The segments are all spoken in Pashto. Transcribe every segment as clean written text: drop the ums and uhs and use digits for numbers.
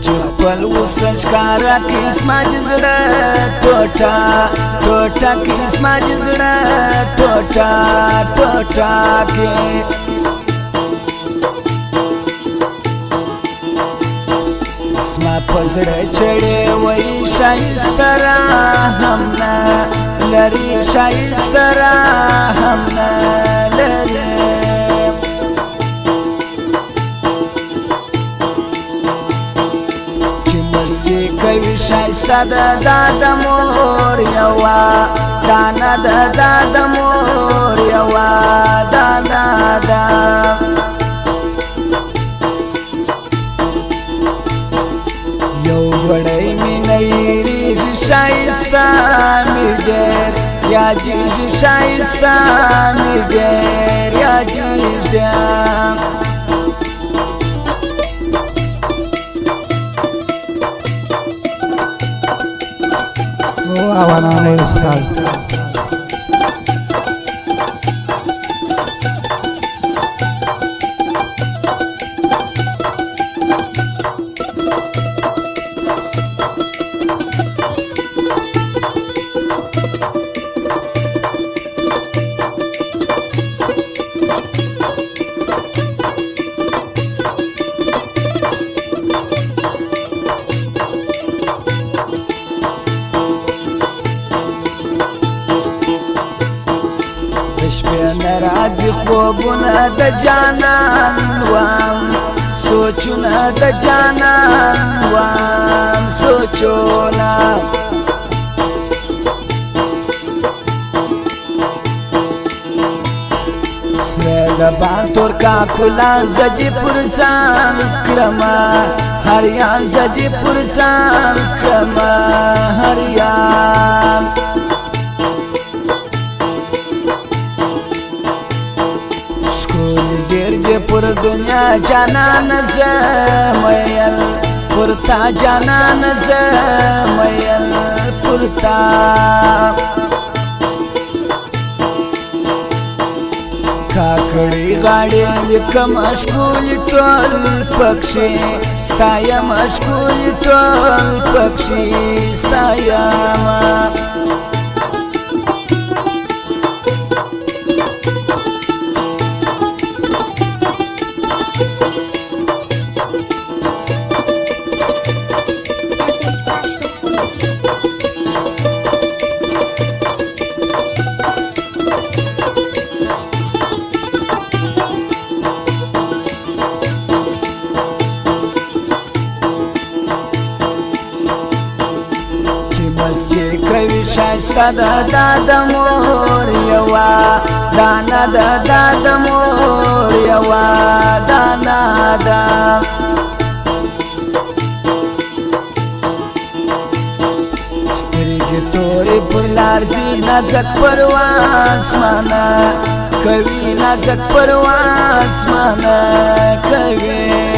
چې خپل وسنج کارا کې اسما جزړه ټوټا ټوټا کې اسما جزړه ټوټا ټوټا کې اسما پزړه چړې وای شایسترا هم نه لري شایسترا هم نه لري کوي شایسته د مور یوا دانا د مور یوا دانا دا یو وړی می نېری شایسته می ډېر یا جی شایسته می ډېر یا جی اوانانه استاد ناراضي خوبونه د جانان وام سوچونه د جانان وام سوچونه سره د بانتور کا کلا زدي پر ځان کړما هر یا زدي پر ځان کړما هر یا ډېر دې پر دنیا جانان زمایل پرتا جانان زمایل پرتا کاکړي غاړي لیکم اشکول ټول پکشي ستایا مشکول ټول پکشي ستایا کوي شایسته د مور یوا دانا د مور یوا دانا دا سترګې تورې پر لار ځي نازک پرواز مانا کوي نازک پرواز مانا کوي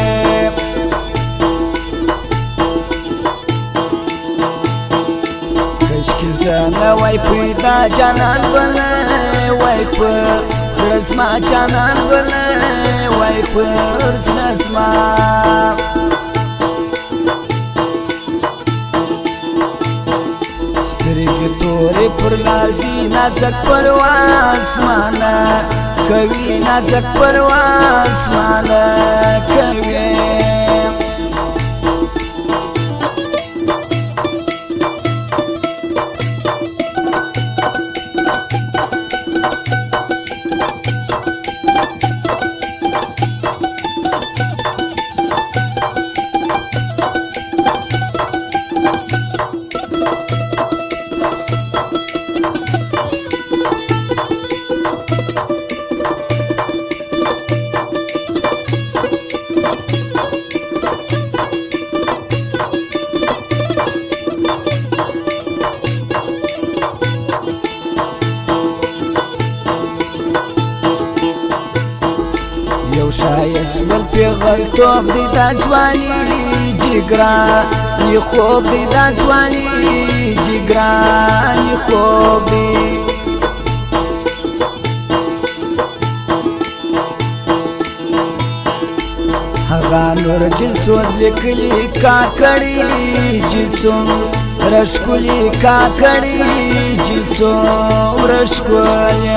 زنه وای پیدا جانان بنه وای پر سرسما جانان بنه وای پر سرسما سترګې تورې پر لار ځي نازک پرواز مانا کوي نازک پرواز مانا کوي شایست بل پیغلتوب دی دا ځواني جګراني خوب دی دا ځواني جګراني خوب دی هغه نور جلسو لیکلی کاکړي جلسو رشکلی کاکړي جلسو رشکلی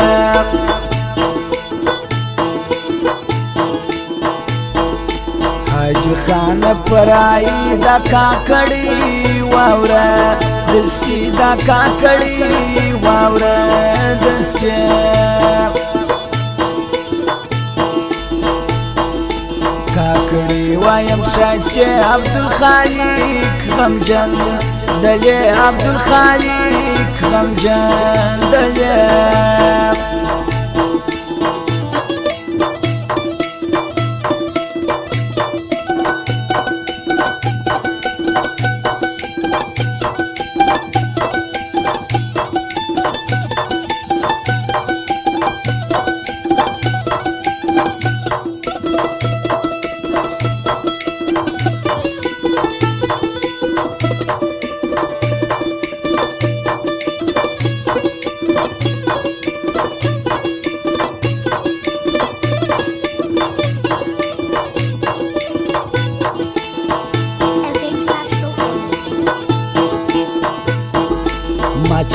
حاجی خان پرائی دا کاکړي واوره دستی دا کاکړي واوره دستی کاکړي وایم شایسته عبدالخالق غمجن دلی عبدالخالق غمجن دلی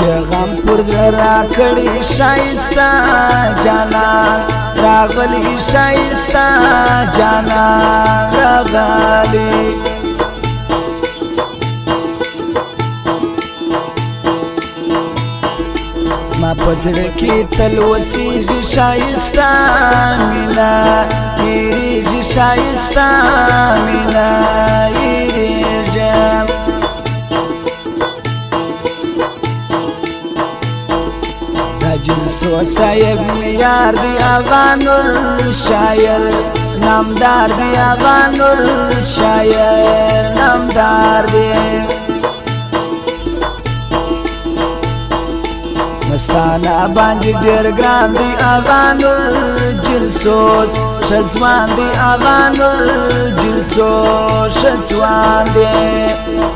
چې غم پر را کړی شایسته جانان راغلی شایسته جانان راغلی زما په زړه کې تل اوسېږي شایسته مینه هېرېږي شایسته مینه هېرېږي جلسو صاحب یار دی آغا نور شایر نامدار دی آغا نور شایر نامدار دی مستانا باندې ډېر ګران دی آغا نور جلسوس شزوان دی آغا نور جلسو شزوان دی